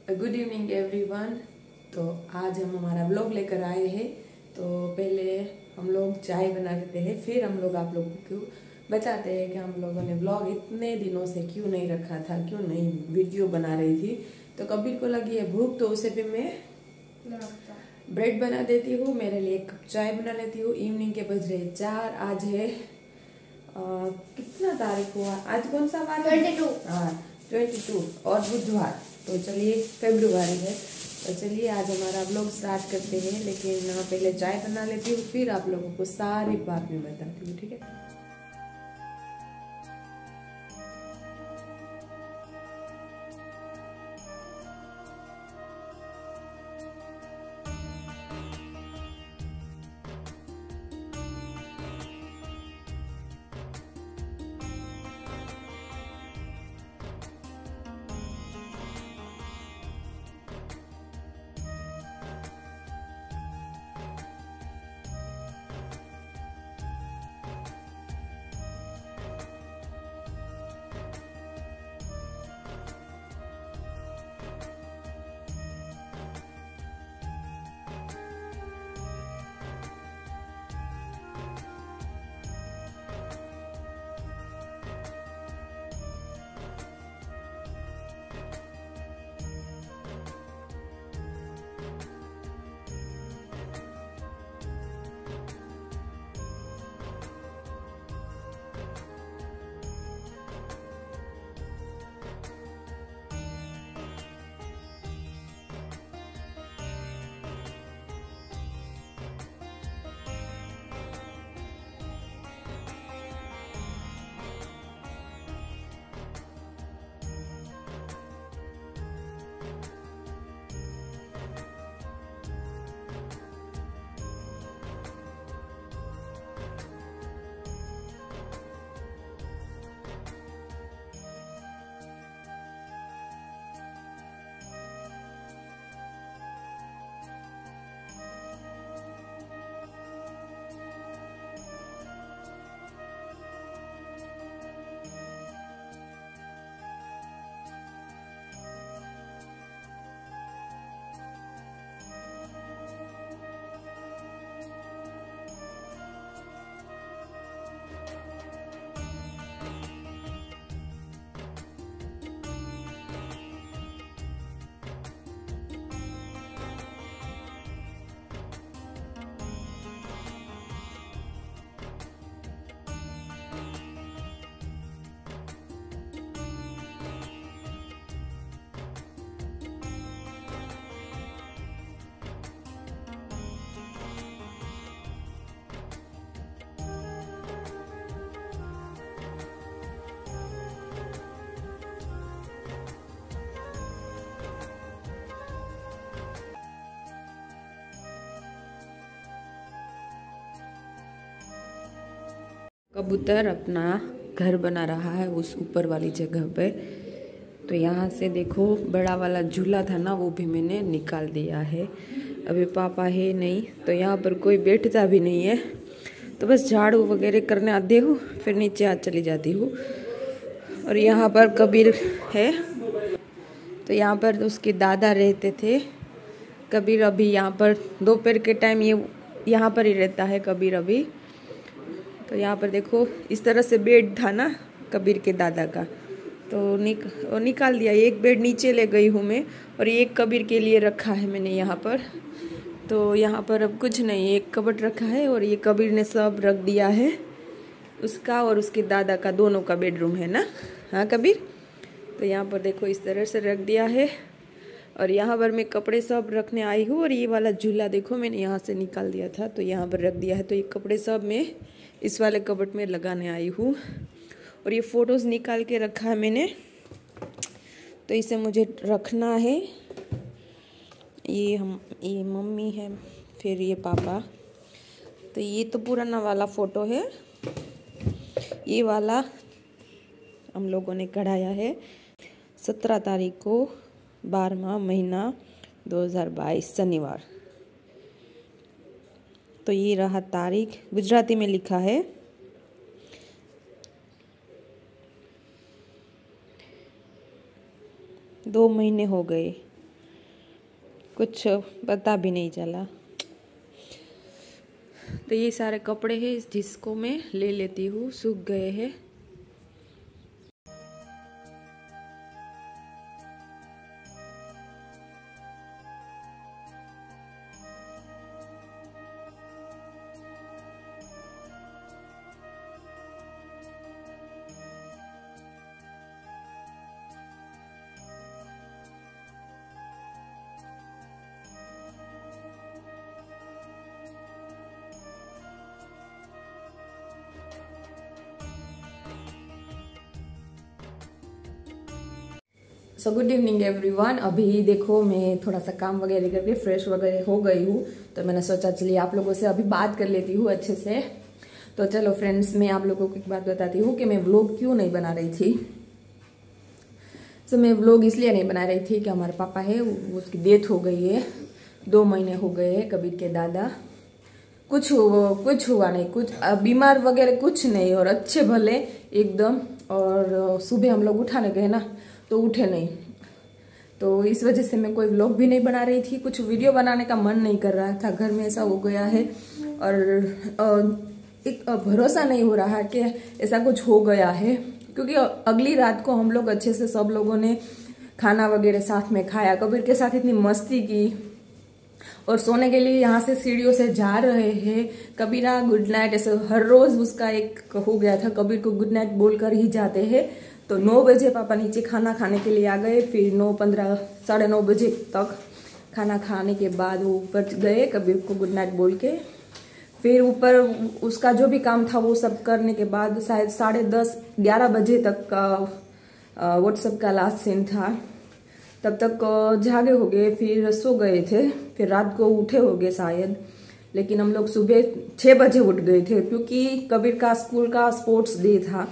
Good evening everyone. तो आज हम हमारा व्लॉग लेकर आए हैं। तो पहले हम लोग चाय बना लेते हैं, फिर हम लोग आप लोगों को बताते हैं कि हम लोगों ने व्लॉग इतने दिनों से क्यों नहीं रखा था, क्यों नहीं वीडियो बना रही थी। तो कबीर को लगी है भूख, तो उसे भी मैं ब्रेड बना देती हूँ, मेरे लिए एक कप चाय बना लेती हूँ। इवनिंग के बज रहे 4। आज है कितना तारीख हुआ, आज कौन सा वार है? 22। हाँ 22 और बुधवार, तो चलिए फरवरी है। तो चलिए आज हमारा व्लॉग स्टार्ट करते हैं, लेकिन पहले चाय बना लेती हूँ, फिर आप लोगों को सारी बात में बताती हूँ, ठीक है। कबूतर अपना घर बना रहा है उस ऊपर वाली जगह पे। तो यहाँ से देखो बड़ा वाला झूला था ना, वो भी मैंने निकाल दिया है। अभी पापा है नहीं, तो यहाँ पर कोई बैठता भी नहीं है। तो बस झाड़ू वगैरह करने आती हूँ, फिर नीचे आ चली जाती हूँ। और यहाँ पर कबीर है, तो यहाँ पर उसके दादा रहते थे। कबीर अभी यहाँ पर दोपहर के टाइम ये यहाँ पर ही रहता है कबीर अभी। तो यहाँ पर देखो इस तरह से बेड था ना कबीर के दादा का, तो निकाल दिया। एक बेड नीचे ले गई हूँ मैं, और एक कबीर के लिए रखा है मैंने यहाँ पर। तो यहाँ पर अब कुछ नहीं, एक कबट रखा है, और ये कबीर ने सब रख दिया है। उसका और उसके दादा का दोनों का बेडरूम है ना, हाँ कबीर। तो यहाँ पर देखो इस तरह से रख दिया है, और यहाँ पर मैं कपड़े सब रखने आई हूँ। और ये वाला झूला देखो मैंने यहाँ से निकाल दिया था, तो यहाँ पर रख दिया है। तो ये कपड़े सब मैं इस वाले कबट में लगाने आई हूँ। और ये फ़ोटोज़ निकाल के रखा है मैंने, तो इसे मुझे रखना है। ये मम्मी है, फिर ये पापा। तो ये तो पुराना वाला फ़ोटो है, ये वाला हम लोगों ने कढ़ाया है 17 तारीख को 12वां महीना 2022 शनिवार। तो ये रहा तारीख, गुजराती में लिखा है। दो महीने हो गए कुछ पता भी नहीं चला। तो ये सारे कपड़े हैं जिसको मैं ले लेती हूँ, सूख गए हैं। So good evening everyone. अभी देखो मैं थोड़ा सा काम वगैरह करके फ्रेश वगैरह हो गई हूँ, तो मैंने सोचा चलिए आप लोगों से अभी बात कर लेती हूँ अच्छे से। तो चलो फ्रेंड्स, मैं आप लोगों को एक बात बताती हूँ कि मैं व्लॉग क्यों नहीं बना रही थी। तो मैं व्लॉग इसलिए नहीं बना रही थी कि हमारे पापा है उसकी डेथ हो गई है, 2 महीने हो गए हैं। कबीर के दादा कुछ हुआ नहीं, कुछ बीमार वगैरह कुछ नहीं, और अच्छे भले एकदम। और सुबह हम लोग उठाने गए ना तो उठे नहीं, तो इस वजह से मैं कोई व्लॉग भी नहीं बना रही थी। कुछ वीडियो बनाने का मन नहीं कर रहा था, घर में ऐसा हो गया है। और एक भरोसा नहीं हो रहा कि ऐसा कुछ हो गया है, क्योंकि अगली रात को हम लोग अच्छे से सब लोगों ने खाना वगैरह साथ में खाया, कबीर के साथ इतनी मस्ती की, और सोने के लिए यहाँ से सीढ़ियों से जा रहे हैं। कबीरा गुड नाइट, ऐसे हर रोज उसका एक हो गया था, कबीर को गुड नाइट बोलकर ही जाते हैं। तो 9 बजे पापा नीचे खाना खाने के लिए आ गए, फिर 9:15 साढ़े 9 बजे तक खाना खाने के बाद वो ऊपर गए कबीर को गुड नाइट बोल के। फिर ऊपर उसका जो भी काम था वो सब करने के बाद शायद 10:30-11 बजे तक का व्हाट्सएप का लास्ट सीन था, तब तक जागे हो गए, फिर सो गए थे। फिर रात को उठे हो गए शायद, लेकिन हम लोग सुबह 6 बजे उठ गए थे, क्योंकि कबीर का स्कूल का स्पोर्ट्स डे था।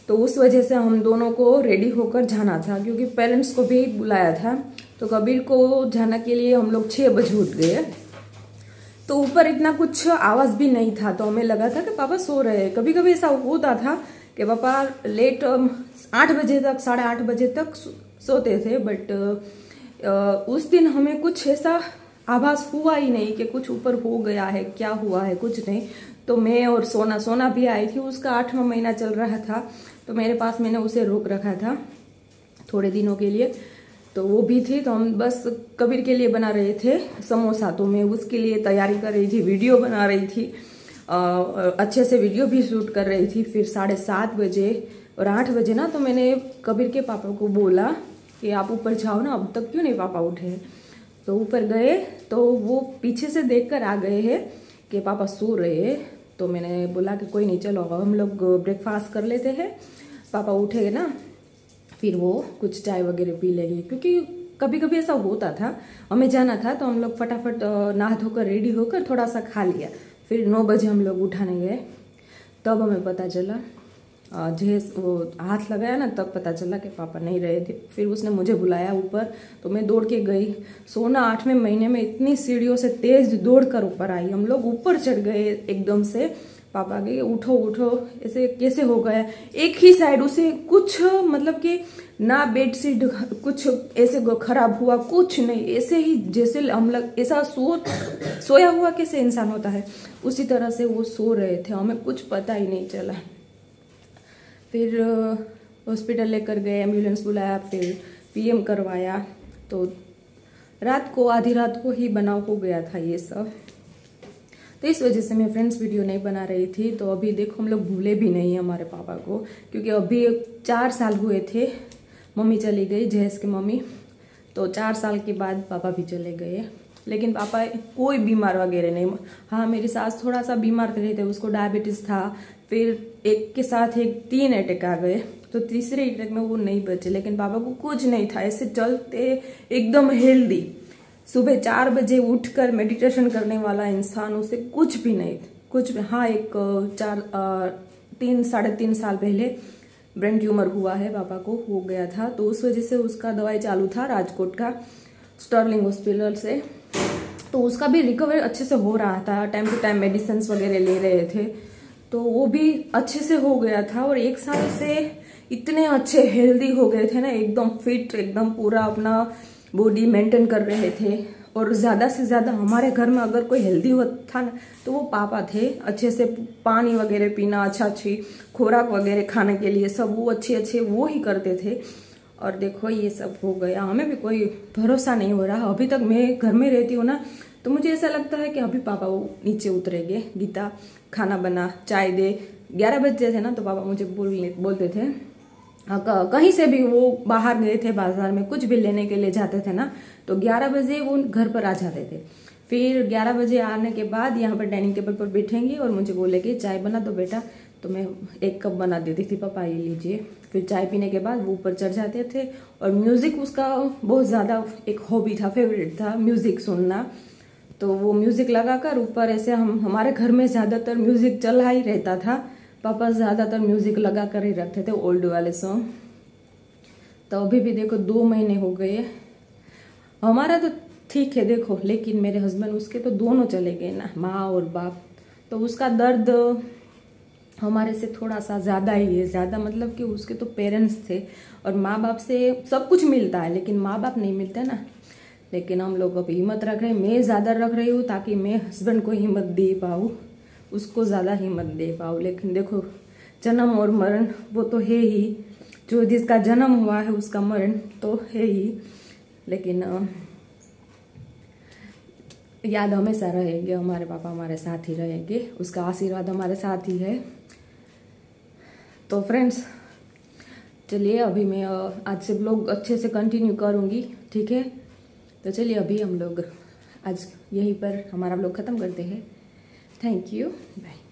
तो उस वजह से हम दोनों को रेडी होकर जाना था, क्योंकि पेरेंट्स को भी बुलाया था। तो कबीर को जाने के लिए हम लोग 6 बजे उठ गए। तो ऊपर इतना कुछ आवाज भी नहीं था, तो हमें लगा था कि पापा सो रहे हैं। कभी कभी ऐसा होता था कि पापा लेट 8 बजे तक 8:30 बजे तक सोते थे, बट उस दिन हमें कुछ ऐसा आभास हुआ ही नहीं कि कुछ ऊपर हो गया है, क्या हुआ है, कुछ नहीं। तो मैं और सोना भी आई थी, उसका 8वां महीना चल रहा था, तो मेरे पास मैंने उसे रोक रखा था थोड़े दिनों के लिए, तो वो भी थी। तो हम बस कबीर के लिए बना रहे थे समोसा, तो मैं उसके लिए तैयारी कर रही थी, वीडियो बना रही थी, अच्छे से वीडियो भी शूट कर रही थी। फिर 7:30 बजे और 8 बजे ना, तो मैंने कबीर के पापा को बोला कि आप ऊपर जाओ ना, अब तक क्यों नहीं पापा उठे। तो ऊपर गए तो वो पीछे से देखकर आ गए हैं कि पापा सो रहे हैं। तो मैंने बोला कि कोई नहीं, चलो हम लोग ब्रेकफास्ट कर लेते हैं, पापा उठेंगे ना फिर वो कुछ चाय वगैरह पी लेंगे। क्योंकि कभी कभी ऐसा होता था, हमें जाना था तो हम लोग फटाफट नहा धोकर रेडी होकर थोड़ा सा खा लिया। फिर 9 बजे हम लोग उठाने गए, तब हमें पता चला, जैसे वो हाथ लगाया ना तब पता चला कि पापा नहीं रहे थे। फिर उसने मुझे बुलाया ऊपर, तो मैं दौड़ के गई। सोना 8वें महीने में इतनी सीढ़ियों से तेज दौड़ कर ऊपर आई, हम लोग ऊपर चढ़ गए एकदम से। पापा के उठो उठो, ऐसे कैसे हो गया। एक ही साइड उसे कुछ मतलब कि ना बेडशीट कुछ ऐसे खराब हुआ, कुछ नहीं, ऐसे ही जैसे हम लोग ऐसा सोया हुआ कैसे इंसान होता है, उसी तरह से वो सो रहे थे, हमें कुछ पता ही नहीं चला। फिर हॉस्पिटल लेकर गए, एम्बुलेंस बुलाया, फिर पीएम करवाया। तो रात को आधी रात को ही बना हो गया था ये सब। तो इस वजह से मैं फ्रेंड्स वीडियो नहीं बना रही थी। तो अभी देखो हम लोग भूले भी नहीं हमारे पापा को, क्योंकि अभी 4 साल हुए थे, मम्मी चली गई, जहेज की मम्मी। तो 4 साल के बाद पापा भी चले गए, लेकिन पापा कोई बीमार वगैरह नहीं। हाँ, मेरी सास थोड़ा सा बीमार रहे थे, उसको डायबिटीज था, फिर एक के साथ 3 अटैक आ गए, तो तीसरे अटैक में वो नहीं बचे, लेकिन पापा को कुछ नहीं था, ऐसे चलते एकदम हेल्दी। सुबह 4 बजे उठकर मेडिटेशन करने वाला इंसान, उसे कुछ भी नहीं, कुछ भी। हाँ, एक 3-3.5 साल पहले ब्रेन ट्यूमर हुआ है, पापा को हो गया था, तो उस वजह से उसका दवाई चालू था राजकोट का स्टर्लिंग हॉस्पिटल से। तो उसका भी रिकवर अच्छे से हो रहा था, टाइम टू टाइम मेडिसिन वगैरह ले रहे थे, तो वो भी अच्छे से हो गया था। और 1 साल से इतने अच्छे हेल्दी हो गए थे ना, एकदम फिट, एकदम पूरा अपना बॉडी मेंटेन कर रहे थे। और ज़्यादा से ज़्यादा हमारे घर में अगर कोई हेल्दी था ना तो वो पापा थे। अच्छे से पानी वगैरह पीना, अच्छी खुराक वगैरह खाने के लिए सब वो अच्छे वो ही करते थे। और देखो ये सब हो गया, हमें भी कोई भरोसा नहीं हो रहा। अभी तक मैं घर में रहती हूँ ना तो मुझे ऐसा लगता है कि अभी पापा वो नीचे उतरेंगे, गीता खाना बना, चाय दे। 11 बजे थे ना तो पापा मुझे बोलते थे, कहीं से भी वो बाहर गए थे, बाजार में कुछ भी लेने के लिए जाते थे ना तो 11 बजे वो घर पर आ जाते थे। फिर 11 बजे आने के बाद यहाँ पर डाइनिंग टेबल पर बैठेंगे और मुझे बोलेंगे चाय बना दो बेटा, तो मैं 1 कप बना देती थी, पापा ये लीजिए। फिर चाय पीने के बाद वो ऊपर चढ़ जाते थे। और म्यूज़िक उसका बहुत ज़्यादा एक हॉबी था, फेवरेट था म्यूज़िक सुनना। तो वो म्यूज़िक लगाकर ऊपर ऐसे हमारे घर में ज़्यादातर म्यूज़िक चला ही रहता था। पापा ज़्यादातर म्यूज़िक लगा कर ही रखते थे, ओल्ड वाले सॉन्ग। तो अभी भी देखो 2 महीने हो गए। हमारा तो ठीक है देखो, लेकिन मेरे हस्बैंड उसके तो दोनों चले गए ना, माँ और बाप। तो उसका दर्द हमारे से थोड़ा सा ज़्यादा ही है। ज़्यादा मतलब कि उसके तो पेरेंट्स थे और माँ बाप से सब कुछ मिलता है, लेकिन माँ बाप नहीं मिलते ना। लेकिन हम लोग अब हिम्मत रख रहे हैं, मैं ज़्यादा रख रही हूँ ताकि मैं हस्बैंड को हिम्मत दे पाऊँ, उसको ज़्यादा हिम्मत दे पाऊँ। लेकिन देखो जन्म और मरण वो तो है ही, जो जिसका जन्म हुआ है उसका मरण तो है ही। लेकिन याद हमेशा रहेंगे, हमारे पापा हमारे साथ ही रहेंगे, उसका आशीर्वाद हमारे साथ ही है। तो फ्रेंड्स चलिए अभी मैं आज से ब्लॉग अच्छे से कंटिन्यू करूँगी, ठीक है। तो चलिए अभी हम लोग आज यहीं पर हमारा ब्लॉग ख़त्म करते हैं। Thank you, bye.